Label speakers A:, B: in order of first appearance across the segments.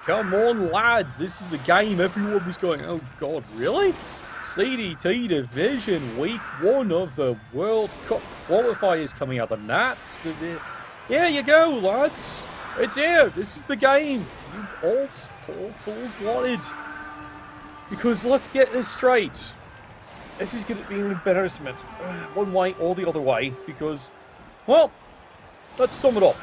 A: Come on, lads. This is the game everyone was going, oh, God, really? CDT Division Week 1 of the World Cup qualifiers coming out. The Nats. Here you go, lads. It's here. This is the game you've all fools wanted. Because let's get this straight. This is going to be an embarrassment. One way or the other way. Because, well, let's sum it up.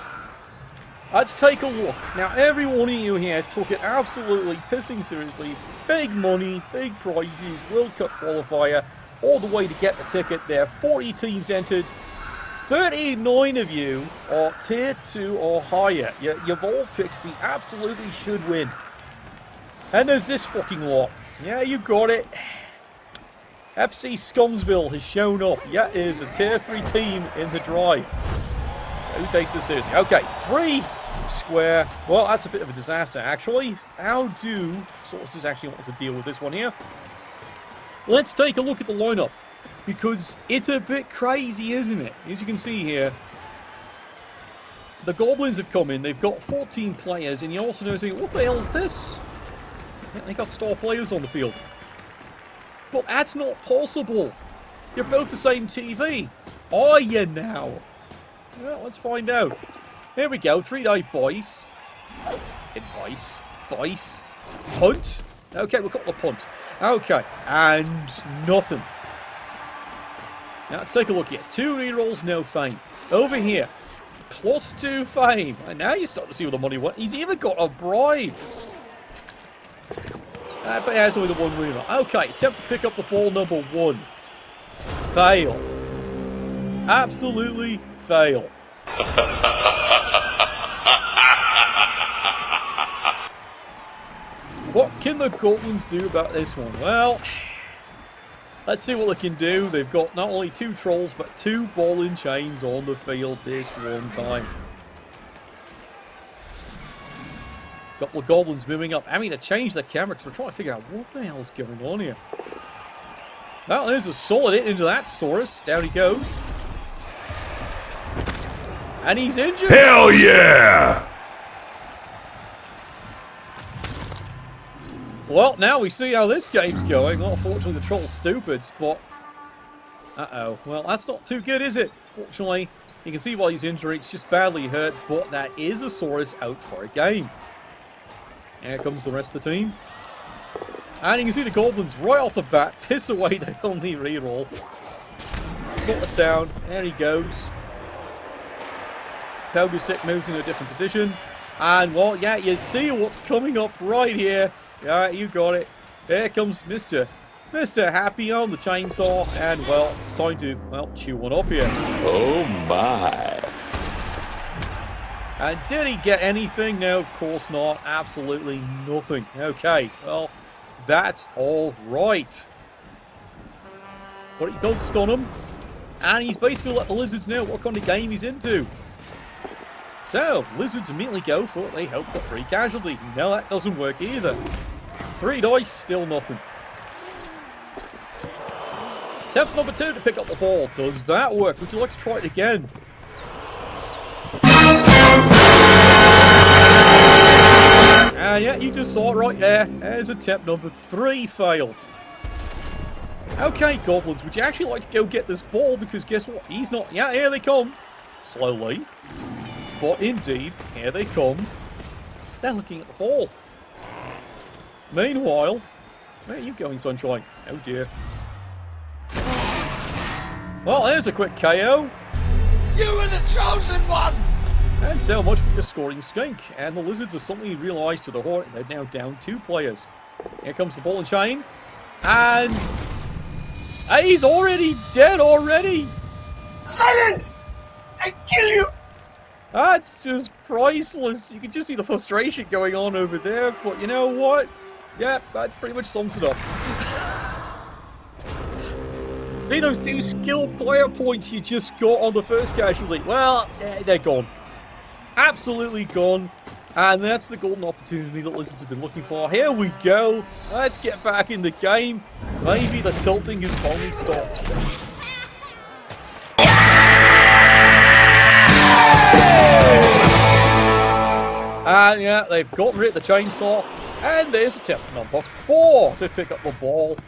A: Let's take a look. Now, every one of you here took it absolutely pissing seriously. Big money, big prizes, World Cup qualifier, all the way to get the ticket there. 40 teams entered. 39 of you are tier 2 or higher. You've all picked the absolutely should win. And there's this fucking lot. Yeah, you got it. FC Scumsville has shown up. Yeah, it is a tier 3 team in the drive. So who takes this seriously? Okay, 3 square. Well, that's a bit of a disaster, actually. How do sources actually want to deal with this one here? Let's take a look at the lineup, because it's a bit crazy, isn't it? As you can see here, the Goblins have come in. They've got 14 players, and you also know, what the hell is this? Yeah, they got star players on the field. But that's not possible. You're both the same TV. Are you now? Well, let's find out. Here we go, 3-day boys. Advice. Boys. Punt. Okay, we've got the punt. Okay, and nothing. Now, let's take a look here. 2 rerolls, no fame. Over here, +2 fame. And now you start to see where the money went. He's even got a bribe. But he has only the 1 reroll. Okay, attempt to pick up the ball, number 1. Fail. Absolutely fail. What can the Goblins do about this one? Well, let's see what they can do. They've got not only 2 trolls, but 2 ball and chains on the field this one time. Couple of Goblins moving up. I mean, to change the camera because we're trying to figure out what the hell's going on here. Well, there's a solid hit into that Saurus. Down he goes. And he's injured.
B: Hell yeah!
A: Well, now we see how this game's going. Well, unfortunately, the troll's stupid, but... Uh-oh. Well, that's not too good, is it? Fortunately, you can see why he's injured. It's just badly hurt, but that is a Saurus out for a game. Here comes the rest of the team. And you can see the Goblins right off the bat piss away the only reroll. Sort us down. There he goes. Pogo stick moves in a different position. And, well, yeah, you see what's coming up right here. Yeah, you got it. There comes Mr. Happy on the chainsaw. And, well, it's time to, well, chew one up here.
B: Oh, my.
A: And did he get anything? No, of course not. Absolutely nothing. Okay, well, that's all right. But he does stun him. And he's basically let the Lizards know what kind of game he's into. So, Lizards immediately go for it. They hope for free casualty. No, that doesn't work either. 3 dice, still nothing. Attempt number 2 to pick up the ball. Does that work? Would you like to try it again? Yeah, you just saw it right there. There's attempt number 3 failed. Okay, Goblins, would you actually like to go get this ball? Because guess what? He's not... Yeah, here they come. Slowly. But indeed, here they come. They're looking at the ball. Meanwhile... Where are you going, Sunshine? Oh dear. Well, there's a quick KO.
C: You were the chosen one!
A: And so much for your scoring skink. And the Lizards have suddenly realised to the horror they're now down 2 players. Here comes the ball and chain. And... he's already dead already!
C: Silence! I kill you!
A: That's just priceless. You can just see the frustration going on over there. But you know what? Yeah, that pretty much sums it up. See those 2 skilled player points you just got on the first casualty? Well, they're gone. Absolutely gone. And that's the golden opportunity that Lizards have been looking for. Here we go. Let's get back in the game. Maybe the tilting has finally stopped. And yeah, they've gotten rid of the chainsaw. And there's attempt number 4 to pick up the ball.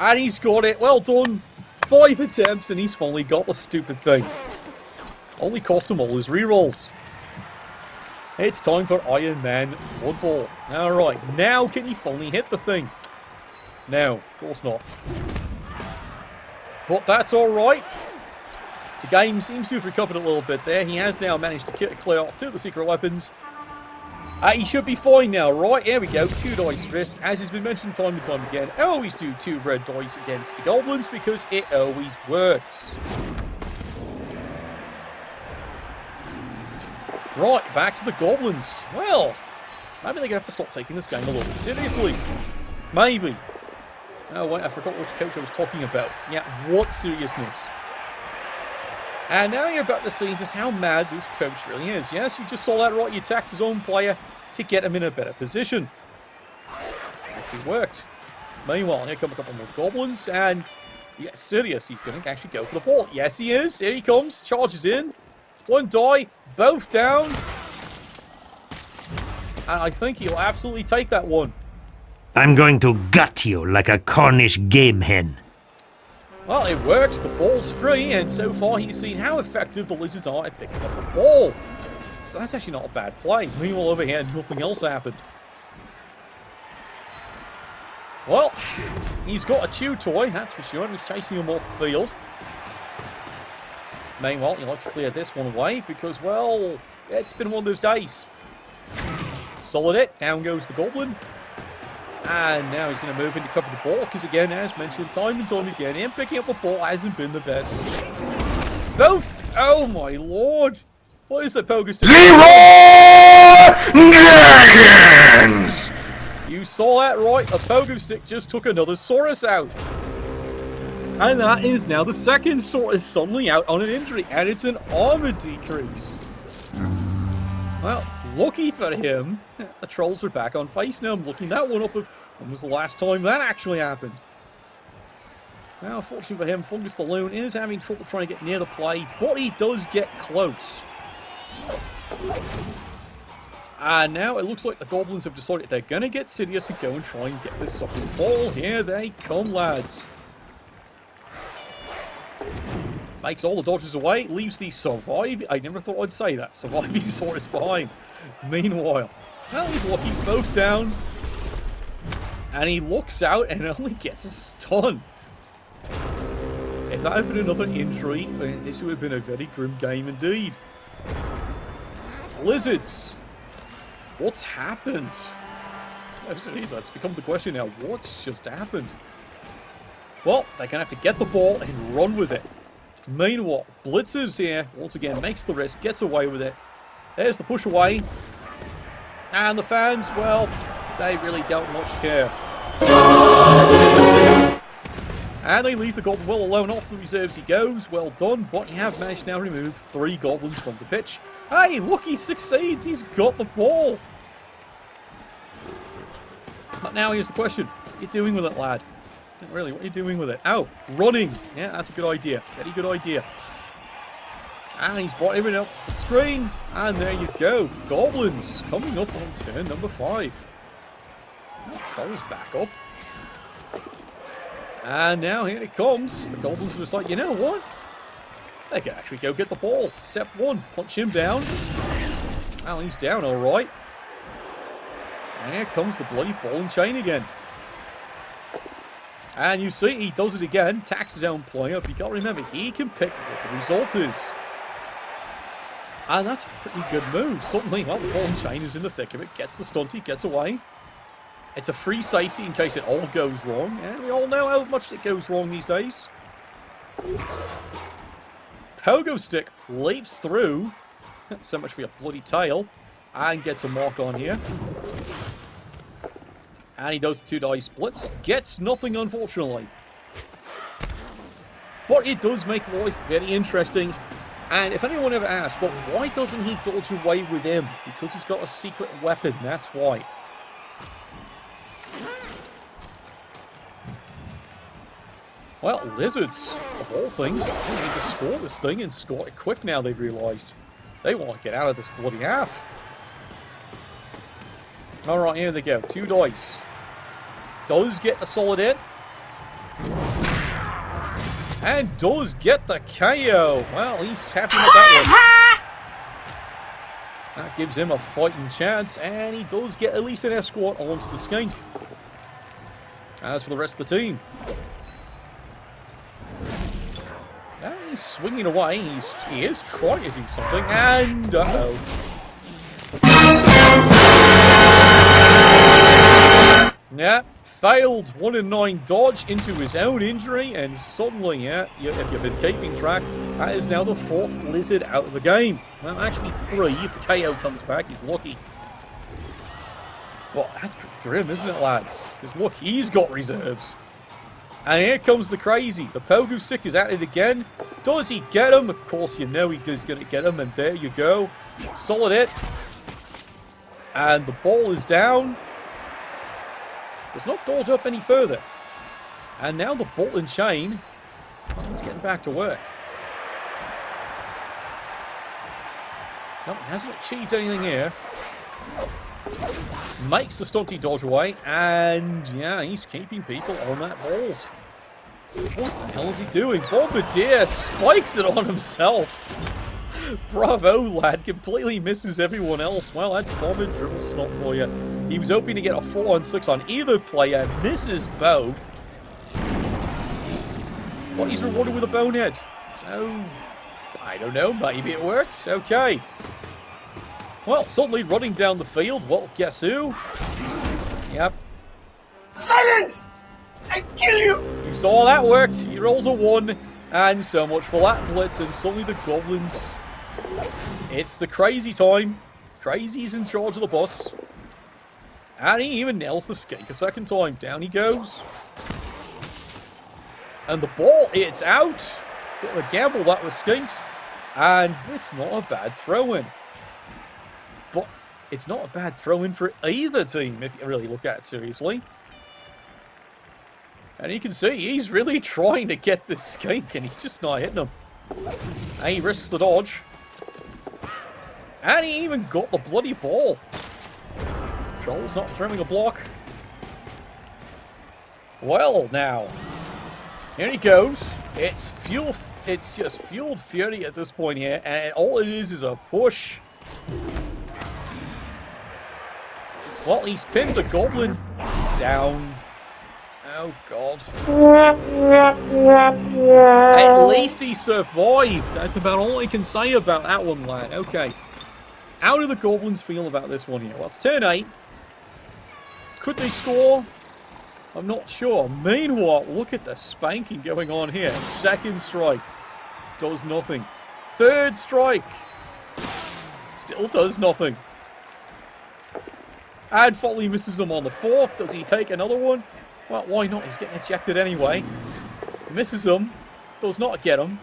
A: And he's got it. Well done. 5 attempts and he's finally got the stupid thing. Only cost him all his rerolls. It's time for Iron Man Blood Bowl. Alright, now can he finally hit the thing? No, of course not. But that's alright. The game seems to have recovered a little bit there. He has now managed to clear off 2 of the secret weapons. He should be fine now, right? Here we go. 2 dice risk. As has been mentioned time and time again, always do 2 red dice against the goblins because it always works. Right, back to the goblins. Well, maybe they're going to have to stop taking this game a little bit seriously. Maybe. Oh, wait, I forgot which coach I was talking about. Yeah, what seriousness? And now you're about to see just how mad this coach really is. Yes, you just saw that right. He attacked his own player to get him in a better position. Actually worked. Meanwhile, here come a couple more goblins, and yeah, Sirius, he's going to actually go for the ball. Yes, he is. Here he comes. Charges in. 1 die. Both down. And I think he'll absolutely take that one.
D: I'm going to gut you like a Cornish game hen.
A: Well, it works. The ball's free, and so far he's seen how effective the lizards are at picking up the ball. So that's actually not a bad play. Meanwhile, over here, nothing else happened. Well, he's got a chew toy, that's for sure, and he's chasing him off the field. Meanwhile, you like to clear this one away because, well, it's been one of those days. Solid it. Down goes the goblin. And now he's going to move in to cover the ball because, again, as mentioned time and time again, him picking up the ball hasn't been the best. Both! Oh, my lord! What is the pogo stick?
B: Dragons!
A: You saw that right. A pogo stick just took another Saurus out. And that is now the second Saurus suddenly out on an injury. And it's an armor decrease. Well, lucky for him, the trolls are back on face now. I'm looking that one up. When was the last time that actually happened? Now, fortunately for him, Fungus the Loon is having trouble trying to get near the play, but he does get close. And now it looks like the goblins have decided they're going to get Sidious and go and try and get this sucking ball. Here they come, lads. Makes all the dodgers away, leaves the survive. I never thought I'd say that. Surviving Saurus behind. Meanwhile, well, he's lucky, both down. And he looks out and only gets a stun. If that had been another injury, then this would have been a very grim game indeed. Lizards. What's happened? That's become the question now. What's just happened? Well, they're going to have to get the ball and run with it. Meanwhile, Blitzers here, once again, makes the risk, gets away with it. There's the push away. And the fans, well, they really don't much care. And they leave the Goblin well alone. Off to the reserves he goes. Well done, but you have managed now to remove 3 Goblins from the pitch. Hey, look, he succeeds. He's got the ball. But now here's the question. What are you doing with it, lad? Really, what are you doing with it? Oh, running. Yeah, that's a good idea. Very good idea. And he's brought everything up the screen. And there you go. Goblins coming up on turn number 5. Troll's back up. And now here it comes. The Goblins are just like, you know what? They can actually go get the ball. Step 1, punch him down. Well, he's down all right. And here comes the bloody ball and chain again. And you see, he does it again, tacks his own player. But you got to remember, he can pick what the result is. And that's a pretty good move. Suddenly, well, the ball and chain is in the thick of it, gets the stunt, he gets away. It's a free safety in case it all goes wrong. And we all know how much it goes wrong these days. Pogo Stick leaps through. So much for your bloody tail. And gets a mark on here. And he does the 2 die splits. Gets nothing, unfortunately. But it does make life very interesting. And if anyone ever asks, well, why doesn't he dodge away with him? Because he's got a secret weapon, that's why. Well, Lizards, of all things, they need to score this thing and score it quick now, they've realised. They want to get out of this bloody half. Alright, here they go. 2 dice. Does get the solid hit. And does get the KO. Well, he's happy with that one. That gives him a fighting chance, and he does get at least an escort onto the skink. As for the rest of the team, now he's swinging away. He is trying to do something, and uh-oh. Yeah, failed 1 in 9 dodge into his own injury, and suddenly, yeah, if you've been keeping track, that is now the 4th lizard out of the game. Well, actually 3 if the KO comes back. He's lucky. But that's grim, isn't it, lads? Because look, he's got reserves. And here comes the crazy. The Pogo Stick is at it again. Does he get him? Of course you know he's going to get him, and there you go. Solid hit. And the ball is down. Does not dodge up any further. And now the ball and chain. Well, it's getting back to work. No, he hasn't achieved anything here. Makes the stunty dodge away, and yeah, he's keeping people on that balls. What the hell is he doing? Bombardier spikes it on himself. Bravo, lad. Completely misses everyone else. Well, that's common dribble snot for you. He was hoping to get a 4-on-6 on either player. Misses both. But he's rewarded with a bonehead. So, I don't know. Maybe it works. Okay. Well, suddenly running down the field. Well, guess who? Yep.
C: Silence! I kill you!
A: You saw that worked. He rolls a 1. And so much for that blitz. And suddenly the Goblins... It's the crazy time. Crazy's in charge of the bus. And he even nails the skink a second time. Down he goes. And the ball, it's out. Bit of a gamble that with Skinks. And it's not a bad throw-in. But it's not a bad throw-in for either team, if you really look at it seriously. And you can see, he's really trying to get this skink, and he's just not hitting him. And he risks the dodge. And he even got the bloody ball. Troll's not throwing a block. Well, now. Here he goes. It's just fueled fury at this point here. And all it is a push. Well, he's pinned the Goblin down. Oh, God. At least he survived. That's about all I can say about that one, lad. Okay. How do the Goblins feel about this one here? Well, it's turn 8. Could they score? I'm not sure. Meanwhile, look at the spanking going on here. Second strike. Does nothing. Third strike. Still does nothing. And Foley misses him on the 4th. Does he take another one? Well, why not? He's getting ejected anyway. Misses him. Does not get him.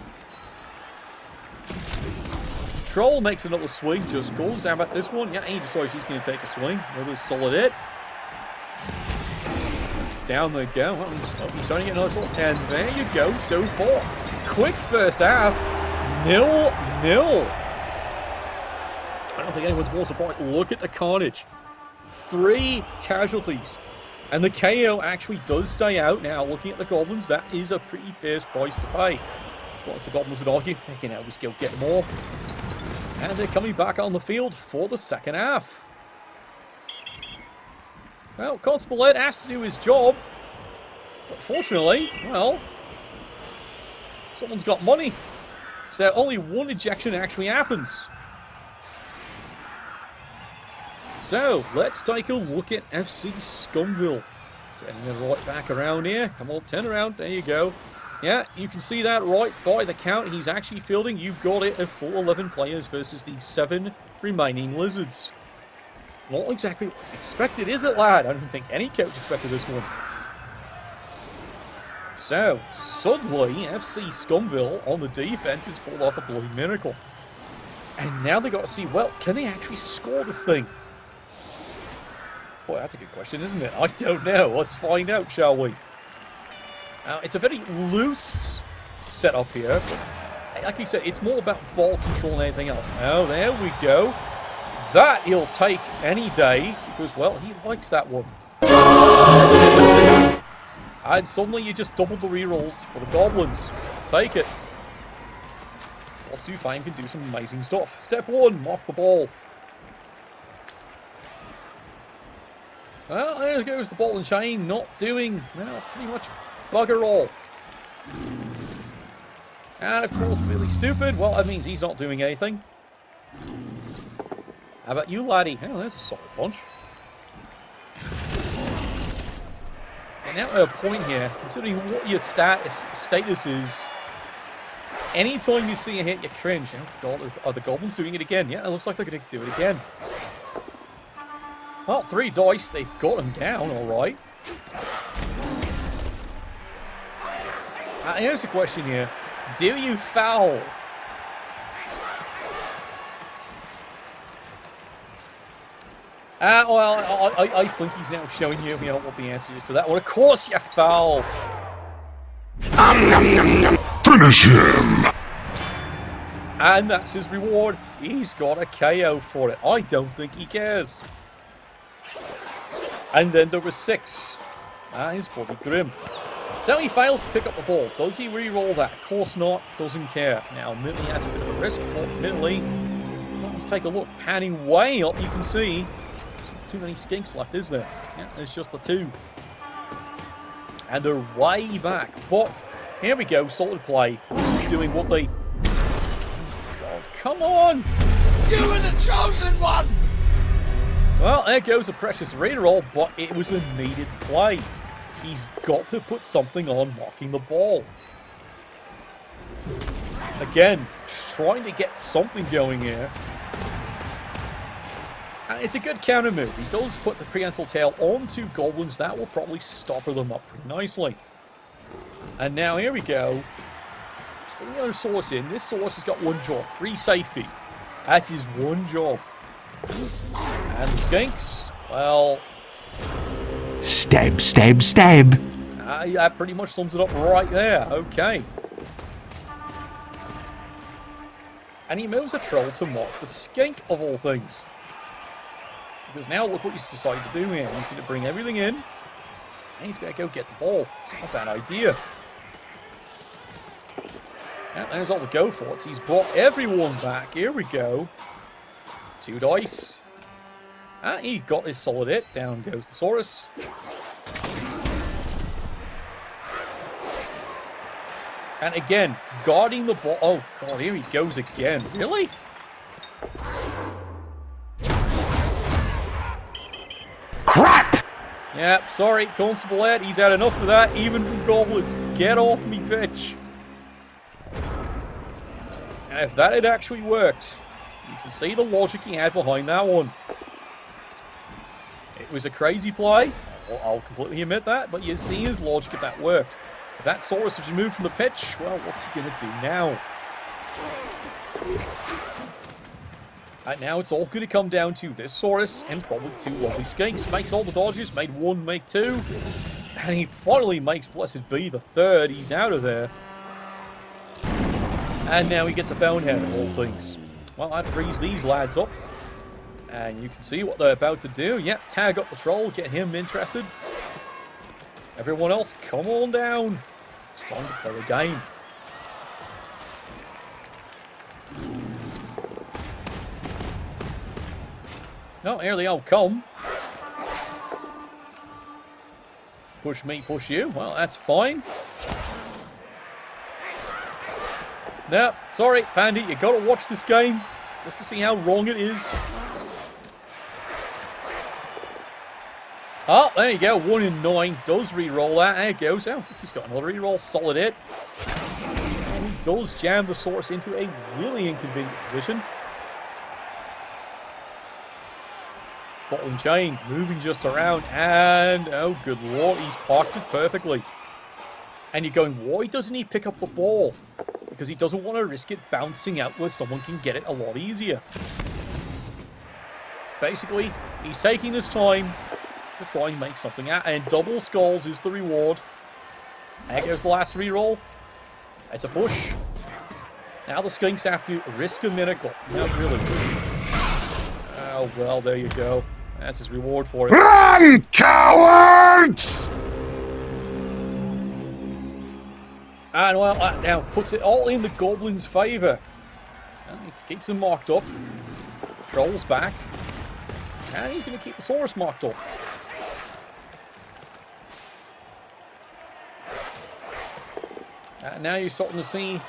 A: Troll makes another swing. Just goes. How about this one? Yeah, he decides he's going to take a swing. Another solid hit. Down they go. Well, he's starting to get another toss. And there you go. So far. Quick first half. 0-0. I don't think anyone's more surprised. Look at the carnage. 3 casualties. And the KO actually does stay out. Now, looking at the Goblins, that is a pretty fierce price to pay. What the Goblins would argue, they can always still get more. And they're coming back on the field for the second half. Well, Constable Ed has to do his job. But fortunately, well, someone's got money. So only 1 ejection actually happens. So, let's take a look at FC Scumville. Turning it right back around here. Come on, turn around. There you go. Yeah, you can see that right by the count. He's actually fielding. You've got it of 4-11 players versus the 7 remaining Lizards. Not exactly expected, is it, lad? I don't think any coach expected this one. So, suddenly, FC Scumville on the defense has pulled off a bloody miracle. And now they've got to see, well, can they actually score this thing? Boy, that's a good question, isn't it? I don't know. Let's find out, shall we? It's a very loose setup here. Like you said, it's more about ball control than anything else. Oh, there we go. that he'll take any day, because, well, he likes that one. And suddenly you just double the rerolls for the goblins. Take it. Lost 2 Fame can do some amazing stuff. Step 1, mark the ball. Well, there goes the ball and chain, not doing, well, pretty much bugger all. And of course, really stupid. Well, that means he's not doing anything. How about you, laddie? Oh, there's a solid bunch. And now at a point here, considering what your status is, anytime you see a hit, you cringe. Oh, God, are the goblins doing it again? Yeah, it looks like they're going to do it again. Well, 3 dice, they've got him down, alright. Here's the question here. Do you foul? Well, I think he's now showing you what the answer is to that one. Of course you foul!
B: Finish him!
A: And that's his reward. He's got a KO for it. I don't think he cares. And then there was 6. He's bloody grim. So he fails to pick up the ball. Does he re-roll that? Of course not. Doesn't care. Now, admittedly, that's a bit of a risk, but admittedly, let's take a look. Panning way up, you can see. There's not too many skinks left, is there? Yeah, there's just the 2. And they're way back. But here we go, solid play. He's doing what they... Oh, God, come on!
C: You were the chosen one!
A: Well, there goes a precious re-roll, but it was a needed play. He's got to put something on marking the ball. Again, trying to get something going here. And it's a good counter move. He does put the prehensile tail onto goblins. That will probably stopper them up pretty nicely. And now here we go. Just putting another source in. This source has got one job. Free safety. That is one job. And the skinks, well...
D: Stab, stab, stab.
A: That pretty much sums it up right there. Okay. And he moves a troll to mock the skink, of all things. Because now look what he's decided to do here. He's going to bring everything in. And he's going to go get the ball. It's not a bad idea. Yeah, there's all the go for it. He's brought everyone back. Here we go. 2 dice. And he got his solid hit. Down goes the Saurus. And again, guarding the ball. Oh, God, here he goes again. Really?
B: Crap!
A: Yep, sorry, Constable Ed. He's had enough of that, even from goblins. Get off me, bitch. And if that had actually worked, you can see the logic he had behind that one. It was a crazy play. Well, I'll completely admit that, but you see his logic if that worked. If that Saurus was removed from the pitch, well, what's he going to do now? And now it's all going to come down to this Saurus and probably 2 lovely skinks. Makes all the dodges, made 1, make 2. And he finally makes Blessed Be the 3rd. He's out of there. And now he gets a bonehead of all things. Well, that frees these lads up. And you can see what they're about to do. Yep, tag up the troll, get him interested. Everyone else, come on down. It's time to play a game. Oh, here they all come. Push me, push you. Well, that's fine. No, sorry, Pandy, you gotta watch this game just to see how wrong it is. Oh, there you go, 1 in 9 does re-roll that. There it goes. Oh, he's got another re-roll, solid hit. And he does jam the Saurus into a really inconvenient position. Bottle and chain, moving just around, and oh good lord, he's parked it perfectly. And you're going, why doesn't he pick up the ball? Because he doesn't want to risk it bouncing out where someone can get it a lot easier. Basically, he's taking his time to try and make something out, and double skulls is the reward. There goes the last reroll. It's a push. Now the skinks have to risk a miracle. No, really. Oh, well, there you go. That's his reward for it.
B: Run, cowards!
A: And, well, that now puts it all in the Goblin's favour. And he keeps him marked up. The Troll's back. And he's going to keep the Saurus marked up. And now you're starting to see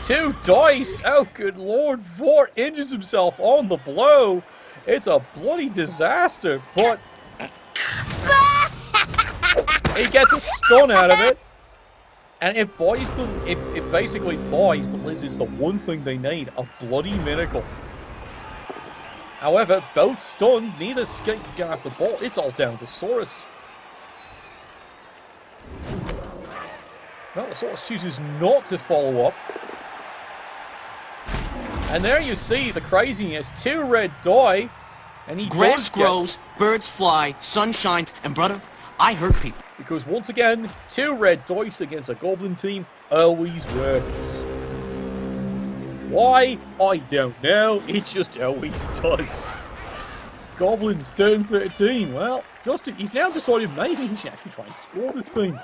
A: 2 dice. Oh, good lord. Vort injures himself on the blow. It's a bloody disaster, but he gets a stun out of it. And it basically buys the lizards the one thing they need, a bloody miracle. However, both stunned, neither skate can get off the ball. It's all down to Saurus. Well, the Saurus chooses not to follow up. And there you see the craziness. 2 red die, and he
E: Grass
A: does get-
E: grows, birds fly, sun shines, and brother, I hurt people.
A: Because once again, 2 red dice against a Goblin team always works. Why? I don't know. It just always does. Goblins turn 13. Well, Justin, he's now decided maybe he should actually try and score this thing.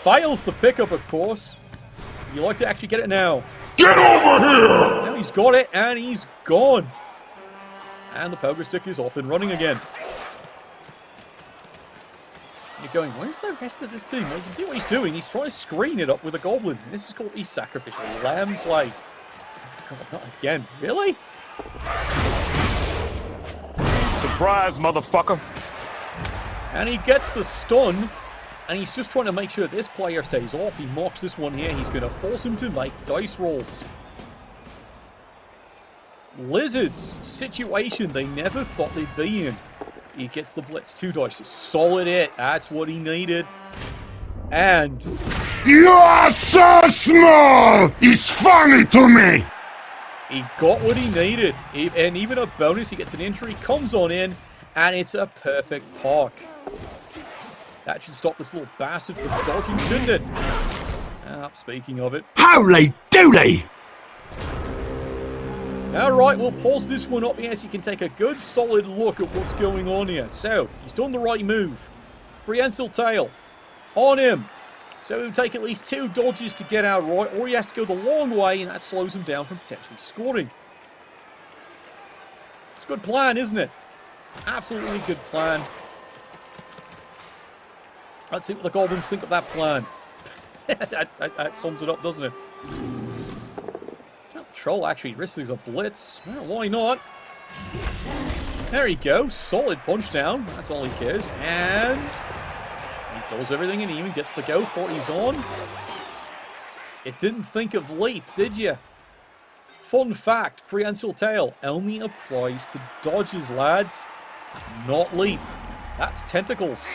A: Fails the pickup, of course. You like to actually get it now.
B: Get over here!
A: Now he's got it, and he's gone. And the poker stick is off and running again. You're going, where's the rest of this team? Well, you can see what he's doing. He's trying to screen it up with a Goblin. And this is called a sacrificial lamb play. God, not again. Really?
F: Surprise, motherfucker.
A: And he gets the stun. And he's just trying to make sure this player stays off. He mocks this one here. He's going to force him to make dice rolls. Lizards, situation they never thought they'd be in. He gets the blitz, 2 dice, solid hit, that's what he needed. And
B: You are so small! It's funny to me!
A: he got what he needed. And even a bonus, he gets an injury, comes on in, and it's a perfect park. That should stop this little bastard from dodging, shouldn't it? Speaking of it.
D: Holy doody!
A: Alright, we'll pause this one up here so you can take a good solid look at what's going on here. So, he's done the right move. Prehensile Tail. On him. So it'll take at least 2 dodges to get out right, or he has to go the long way, and that slows him down from potentially scoring. It's a good plan, isn't it? Absolutely good plan. Let's see what the Goblins think of that plan. that sums it up, doesn't it? Well, the Troll actually risks a blitz. Well, why not? There you go. Solid punch down. That's all he cares. And he does everything and he even gets the go for it. He's on. It didn't think of leap, did you? Fun fact, Prehensile Tail only applies to dodges, lads. Not leap. That's tentacles.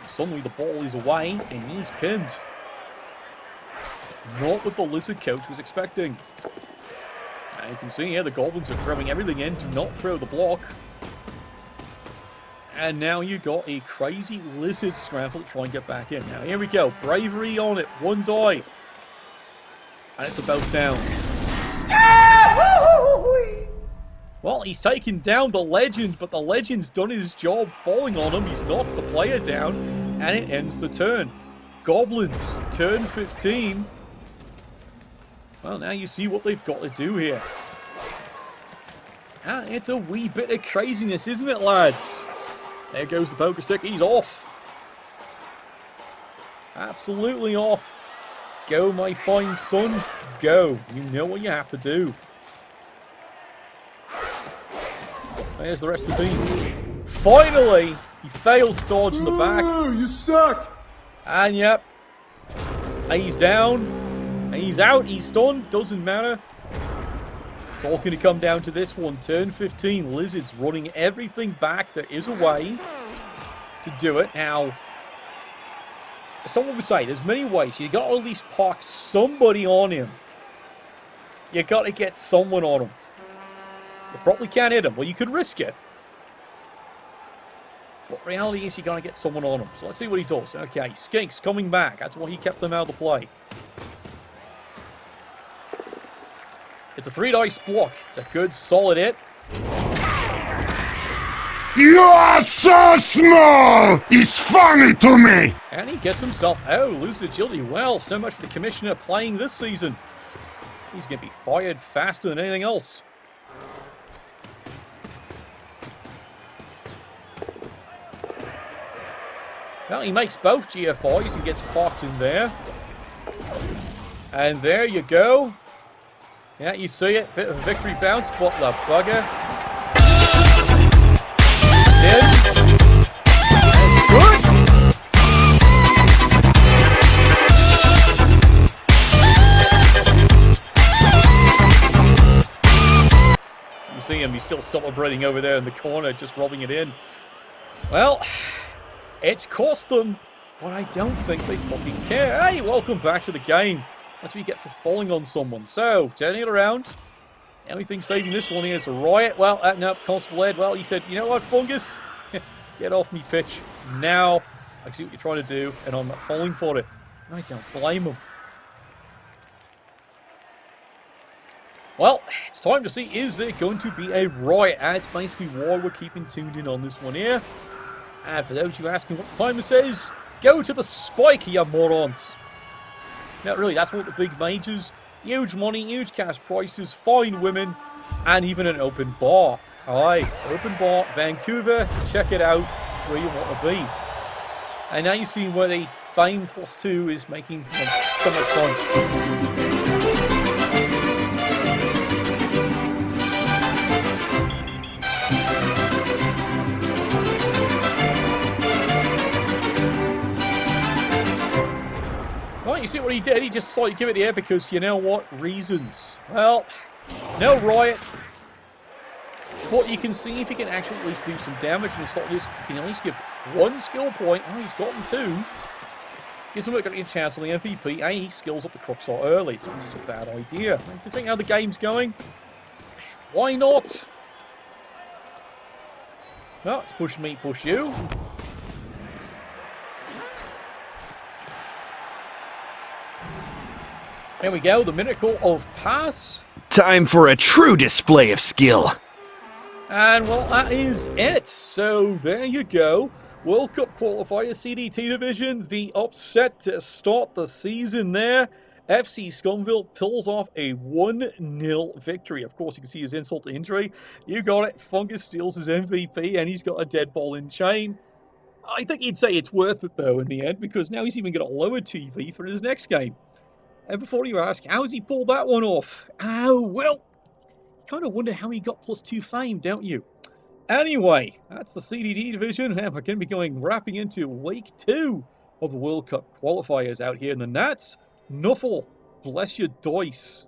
A: Suddenly the ball is away and he's pinned. Not what the Lizard coach was expecting. And you can see here the Goblins are throwing everything in to not throw the block. And now you got a crazy Lizard scramble to try and get back in. Now here we go. Bravery on it. 1 die. And it's about down. Well, he's taken down the Legend, but the Legend's done his job falling on him. He's knocked the player down, and it ends the turn. Goblins, turn 15. Well, now you see what they've got to do here. And it's a wee bit of craziness, isn't it, lads? There goes the poker stick. He's off. Absolutely off. Go, my fine son. Go. You know what you have to do. There's the rest of the team. Finally, he fails to dodge in the back.
C: You suck!
A: And yep, he's down, and he's out, he's stunned, doesn't matter. It's all going to come down to this one. Turn 15, Lizards running everything back. There is a way to do it. Now, someone would say there's many ways. You've got to at least park somebody on him. You've got to get someone on him. You probably can't hit him. Well, you could risk it. But reality is you got to get someone on him. So let's see what he does. Okay, Skinks coming back. That's why he kept them out of the play. It's a 3-dice block. It's a good, solid hit.
B: You are so small! It's funny to me!
A: And he gets himself out, loses agility. Well, so much for the Commissioner playing this season. He's going to be fired faster than anything else. Well, he makes both GFIs and gets clocked in there. And there you go. Yeah, you see it. Bit of a victory bounce, but the bugger did. And good. You see him, he's still celebrating over there in the corner, just rubbing it in. Well, it's cost them, but I don't think they fucking care. Hey, welcome back to the game. That's what you get for falling on someone. So, turning it around. The only thing saving this one here is a Riot. Well, no, Constable Ed, well, he said, you know what, Fungus? Get off me pitch now. I see what you're trying to do, and I'm not falling for it. And I don't blame him. Well, it's time to see, is there going to be a Riot? And it's basically why we're keeping tuned in on this one here. And for those of you asking what the timer says, go to the spike, you morons. No, really, that's what the big majors, huge money, huge cash prices, fine women, and even an open bar. Alright, open bar, Vancouver, check it out, it's where you want to be. And now you've seen where the Fame +2 is making so much fun. Well, you see what he did? He just decided to give it here because, you know what? Reasons. Well, no Riot. But you can see if he can actually at least do some damage. And it's like this, he can at least give one skill point. Oh, he's gotten two. Gives him a chance on the MVP. And he skills up the Cruxar early. It's not such a bad idea. Considering how the game's going, why not? No, it's push me, push you. There we go, the miracle of pass.
G: Time for a true display of skill.
A: And well, that is it. So there you go. World Cup qualifier, CDT division, the upset to start the season there. FC Scumville pulls off a 1-0 victory. Of course, you can see his insult to injury. You got it. Fungus steals his MVP, and he's got a dead ball in chain. I think he'd say it's worth it, though, in the end, because now he's even got a lower TV for his next game. And before you ask, how has he pulled that one off? Oh, well, you kind of wonder how he got +2 fame, don't you? Anyway, that's the CDT division, and we're going to be wrapping into week 2 of the World Cup qualifiers out here in the Nats. Nuffle, bless your dice.